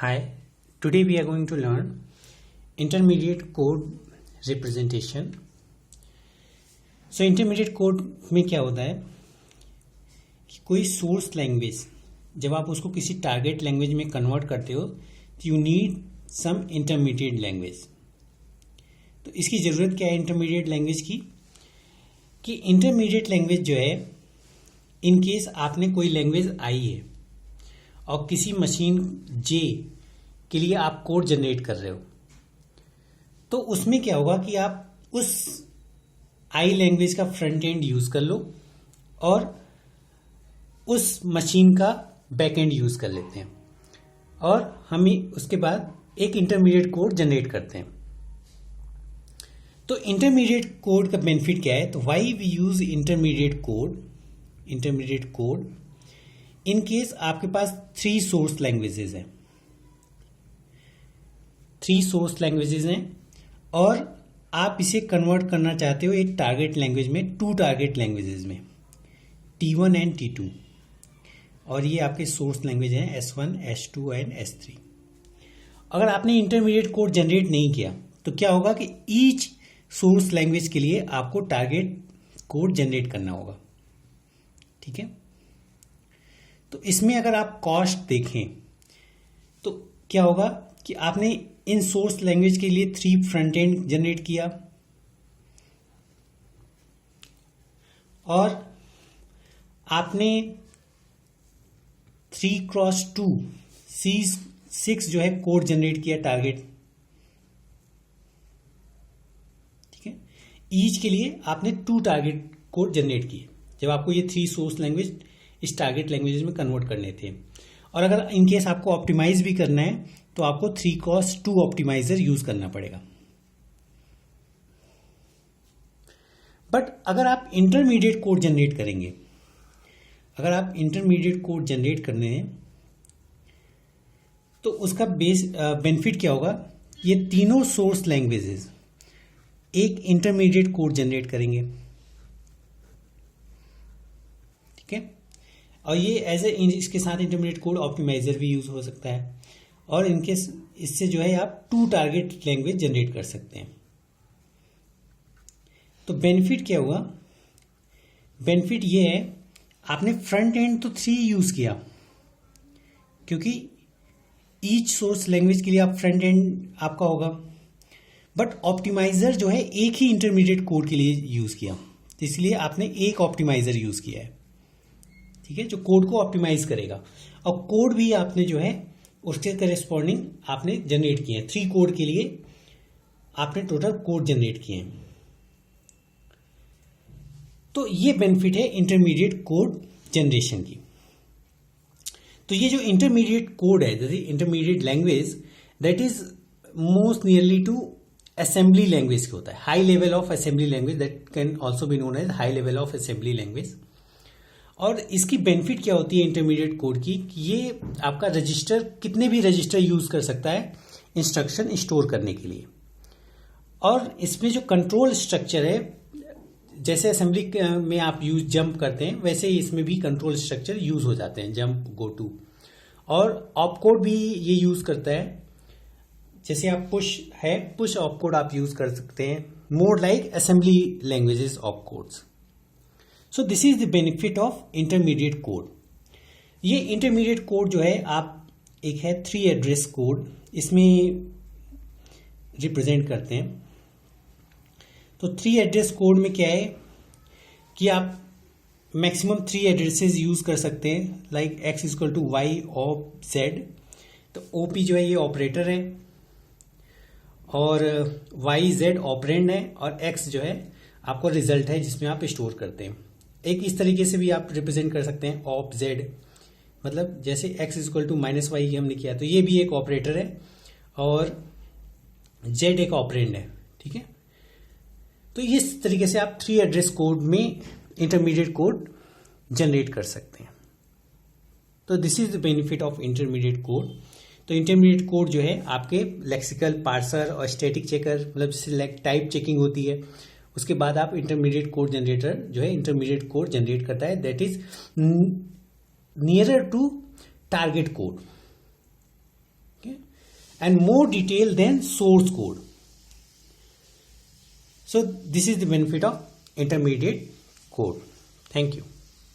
Hi, today we are going to learn intermediate code representation. So intermediate code में क्या होता है कि कोई सोर्स लैंग्वेज जब आप उसको किसी टारगेट लैंग्वेज में कन्वर्ट करते हो तो you need some intermediate language. तो इसकी ज़रूरत क्या है इंटरमीडिएट लैंग्वेज की कि इंटरमीडिएट लैंग्वेज जो है इन केस आपने कोई लैंग्वेज आई है और किसी मशीन जे के लिए आप कोड जनरेट कर रहे हो तो उसमें क्या होगा कि आप उस आई लैंग्वेज का फ्रंट एंड यूज कर लो और उस मशीन का बैक एंड यूज कर लेते हैं और हम उसके बाद एक इंटरमीडिएट कोड जनरेट करते हैं। तो इंटरमीडिएट कोड का बेनिफिट क्या है? तो why we use intermediate code in case आपके पास 3 सोर्स लैंग्वेजेस हैं और आप इसे कन्वर्ट करना चाहते हो एक टारगेट लैंग्वेज में 2 टारगेट लैंग्वेजेस में T1 एंड T2 और ये आपके सोर्स लैंग्वेज हैं S1, S2 एंड S3। अगर आपने इंटरमीडिएट कोड जनरेट नहीं किया तो क्या होगा कि ईच सोर्स लैंग्वेज के लिए आपको टारगेट कोड जनरेट करना होगा। ठीक है, तो इसमें अगर आप कॉस्ट देखें तो क्या होगा कि आपने इन सोर्स लैंग्वेज के लिए 3 फ्रंट एंड जनरेट किया और आपने 3x2 C6 जो है कोड जनरेट किया टारगेट। ठीक है, ईच के लिए आपने 2 टारगेट कोड जनरेट किए जब आपको ये 3 सोर्स लैंग्वेज इस टारगेट लैंग्वेजेस में कन्वर्ट करने थे। और अगर इनकेस आपको ऑप्टिमाइज भी करना है तो आपको 3x2 ऑप्टिमाइजर यूज करना पड़ेगा। बट अगर आप इंटरमीडिएट कोड जनरेट करेंगे, अगर आप इंटरमीडिएट कोड जनरेट करने हैं तो उसका बेनिफिट क्या होगा? ये तीनों सोर्स लैंग्वेजेस एक इंटरमीडिएट कोड जनरेट करेंगे। ठीक है, और ये एज ए इसके साथ इंटरमीडिएट कोड ऑप्टिमाइजर भी यूज हो सकता है और इनके इससे जो है आप 2 टारगेट लैंग्वेज जनरेट कर सकते हैं। तो बेनिफिट क्या हुआ? बेनिफिट ये है आपने फ्रंट एंड तो 3 यूज किया क्योंकि ईच सोर्स लैंग्वेज के लिए आप फ्रंट एंड आपका होगा, बट ऑप्टिमाइजर जो है एक ही इंटरमीडिएट कोड के लिए यूज किया, तो इसलिए आपने एक ऑप्टिमाइजर यूज किया है। ठीक है, जो कोड को ऑप्टिमाइज करेगा और कोड भी आपने जो है उसके करेस्पॉन्डिंग आपने जनरेट किए हैं। 3 कोड के लिए आपने टोटल कोड जनरेट किए हैं। तो ये बेनिफिट है इंटरमीडिएट कोड जनरेशन की। तो ये जो इंटरमीडिएट कोड है, जैसे intermediate language, that is most nearly to assembly language के होता है, high level of assembly language, that can also be known as high level of assembly language. और इसकी बेनिफिट क्या होती है इंटरमीडिएट कोड की कि ये आपका रजिस्टर कितने भी रजिस्टर यूज कर सकता है इंस्ट्रक्शन स्टोर करने के लिए। और इसमें जो कंट्रोल स्ट्रक्चर है, जैसे असेंबली में आप यूज जंप करते हैं वैसे ही इसमें भी कंट्रोल स्ट्रक्चर यूज हो जाते हैं, जंप, गो टू। और ऑपकोड भी ये यूज करता है, जैसे आप पुश ऑपकोड आप यूज कर सकते हैं, more like assembly languages opcodes. So this is the benefit of intermediate code. ये इंटरमीडिएट कोड जो है आप एक है 3 एड्रेस कोड इसमें रिप्रेजेंट करते हैं। तो 3 एड्रेस कोड में क्या है कि आप मैक्सिमम 3 एड्रेसेस यूज कर सकते हैं, like x equal to Y op Z. तो OP जो है ये ऑपरेटर है और y z ऑपरेंड है और x जो है आपको रिजल्ट है जिसमें आप स्टोर करते हैं। एक इस तरीके से भी आप रिप्रेजेंट कर सकते हैं ऑप जेड, मतलब जैसे x इक्वल टू -y हमने किया तो ये भी एक ऑपरेटर है और z एक ऑपरेंड है। ठीक है, तो इस तरीके से आप 3 एड्रेस कोड में इंटरमीडिएट कोड जनरेट कर सकते हैं। तो this is the benefit of intermediate code. तो इंटरमीडिएट कोड जो है आपके लेक्सिकल पार्सर और स्टैटिक चेकर, मतलब सिलेक्ट टाइप चेकिंग होती है, उसके बाद आप इंटरमीडिएट कोड जनरेटर जो है इंटरमीडिएट कोड जनरेट करता है, that is nearer to target code. okay, and more detailed than source code. So this is the benefit of intermediate code. Thank you.